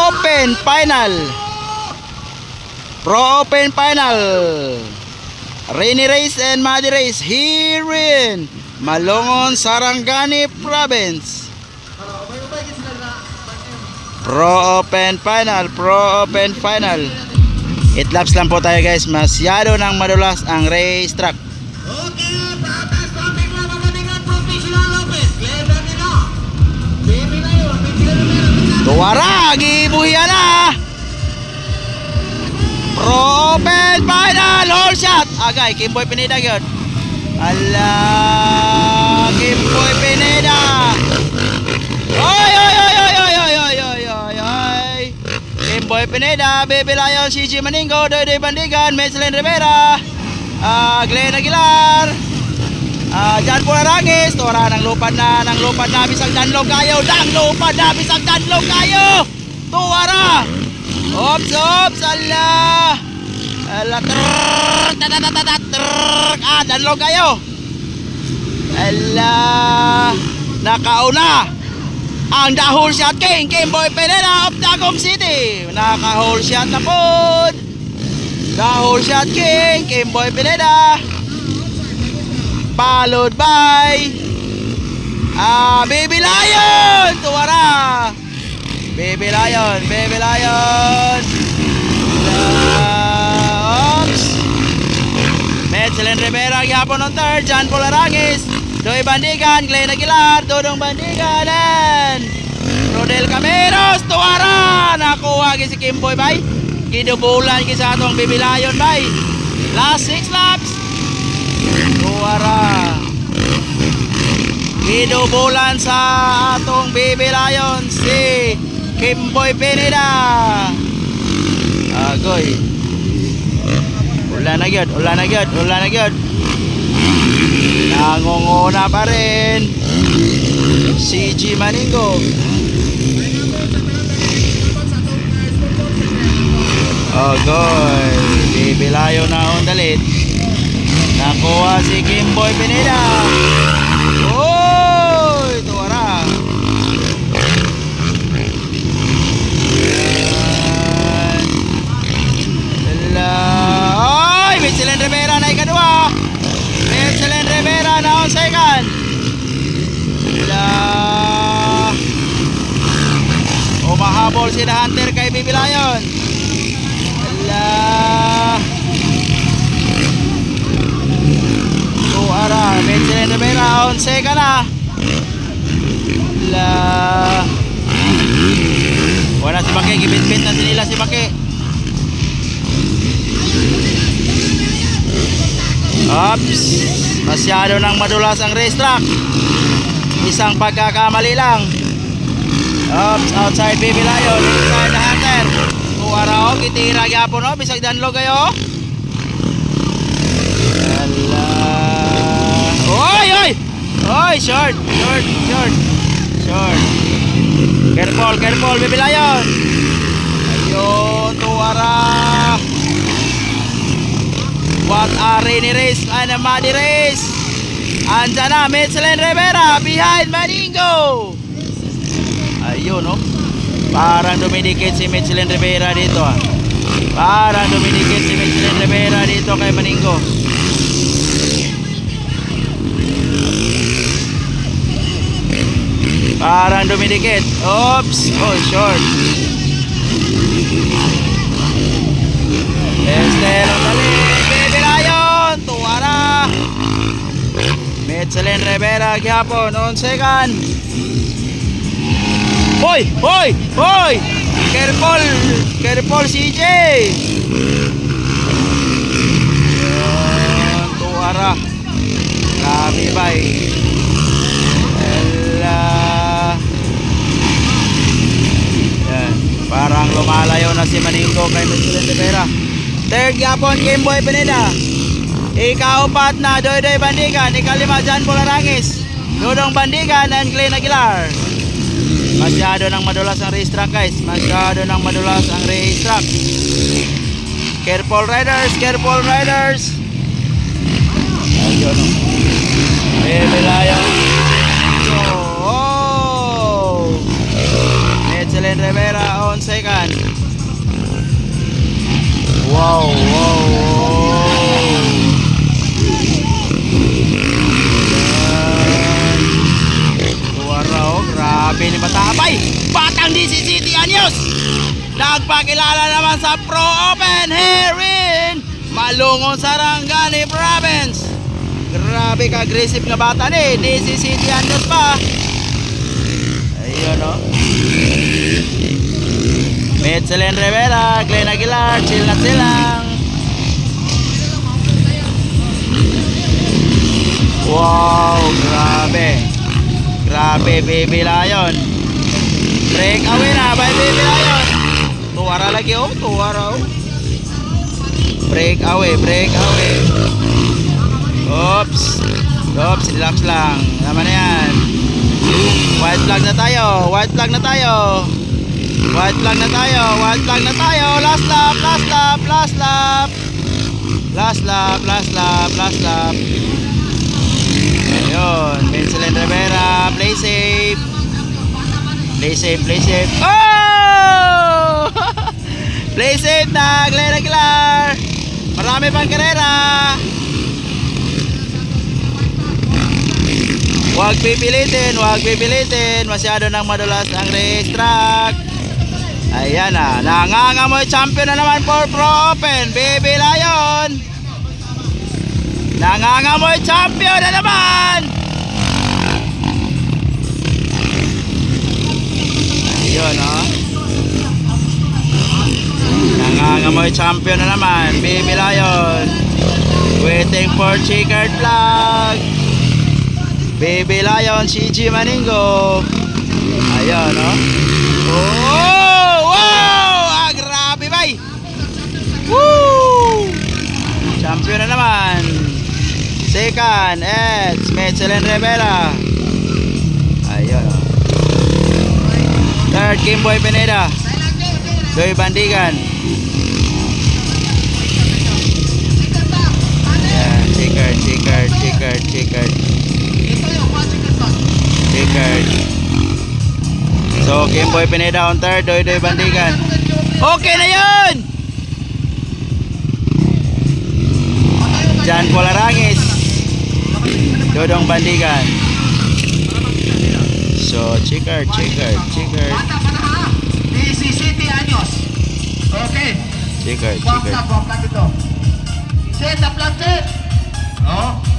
Open Final. Pro Open Final. Rainy Race and Muddy Race here in Malongon, Sarangani Province. Pro Open Final. Pro Open Final. 8 laps lang po tayo guys. Masyado nang madulas ang race track. Tuwara, gibuhian na. Pro Open Final, all shot. Agay, Kimboy Pineda yun. Ala, Kimboy Pineda. Oy, oy, oy, oy, oy, oy, oy, oy, oy, oy. Kimboy Pineda, Baby Lion, CG Maningo, Doy Bandigan, Meselin Rivera, Glenn Aguilar, Jan Pularangis, Tora ng lupad na, bisag danlog kayo, bisag danlog kayo. Tuwara. Ops, ops, ala, danlog kayo. Ala, nakauna ang The Whole Shot King, Kimboy Pineda of Tagum City. Naka-whole shot na po. The Whole Shot King, Kimboy Pineda. Followed by Baby Lion. Tuwara. Baby Lion. Oops. Meselin Rivera gyapon on third. Jan Pularangis, Doy Bandigan, Glenn Aguilar, Dodong Bandigan, and Rodel Cameros. Tuwara. Nakuha si Kimboy bay. Gidubulan sa atong Baby Lion bay. Last 6 laps. Tuwara. Gidubulan sa atong Baby Lion si Kimboy Pineda. Agoy. Ulan na gyud. Nangunguna pa rin CG Maningo. Agoy. Baby Lion na on dalit. Nakuha si Kimboy Pineda. Oy, tuwara. Oy, Meselin Rivera na ikadua. Meselin Rivera na on second. Umahabol si The Hunter kay Baby Lion. Tuwara, Meselin Rivera on second na. Wala si Bake, gibit-bit na nila si Bake. Oops, masyado nang madulas ang racetrack. Isang pagkakamali lang. Oops, outside Baby Lion, inside The Hunter. Tuwara o, kitira gyapon o, bisag danlog kayo. Oy, oy! Oy, short. Careful, Baby Lion. Ayun, tuwara. What a rainy race and a muddy race. Andyan na, Meselin Rivera behind Maningo. Ayun, no? Parang dumidikit si Meselin Rivera dito, Parang dumidikit si Meselin Rivera dito kay Maningo. Parang dumidikit. Oops. Oh, short. Estelo Salit, Baby Lion. Tuwara. Meselin Rivera gyapon on second. Hoy! Careful CJ. Tuwara. Grabe bay. Parang lumalayo na si Maningo kay Meselin Rivera. Third yapon Kimboy Pineda. Ikaapat na Doy Bandigan. Ikalima Jan Pularangis, Dodong Bandigan, and Glenn Aguilar. Masyado nang madulas ang racetrack guys. Masyado nang madulas ang racetrack. Careful riders. Ayun. Baby Lion. Meselin Rivera on second. Grabe ni Batapay. Batang DC City Anyos. Nagpakilala naman sa Pro Open Herin Malungon Sarangani Province. Grabe ka-aggressive nga bata ni DC City Anyos pa. Ayun o. Mitselen Rivera, Glenn Aguilar, chill na silang. Wow, grabe. Grabe, Baby Lion. Break away na by Baby Lion. Tuwara lagi oh, tuwara oh. Break away, break away. Oops. Oops, relax lang. Naman na yan. White flag na tayo, white flag na tayo. White flag na tayo, white flag na tayo. Last lap, last lap, last lap. Last lap, last lap, last lap. Ayun, Vincent Rivera, play safe. Play safe, play safe. Oh! Play safe na, Glenn Aguilar. Marami pang karera. Huwag pipilitin, huwag pipilitin. Masyado nang madulas ang racetrack. Ayan na, nangangamoy champion na naman for Pro Open, Baby Lion. Nangangamoy champion na naman. Ayun o. Nangangamoy champion na naman, Baby Lion. Waiting for checkered flag. Baby Lion, CG Maningo. Ayun o. Oh! Wow! Ah, grabe bay! Woo! Champion na naman. Second, Eds, Mitselen Rivera. Ayun o. Third, Kimboy Pineda. Doy Bandigan. Yeah, checkered, checkered, checkered, checkered. Checkered. So, Kimboy Pineda on third, Doy Bandigan. Okay na yun! Jan Polarangis, Dodong Bandigan. So, checkered, checkered, checkered. DC City Anyos. Okay. Checkered, Walk checkered. na ito. Set up lang, set. Oh.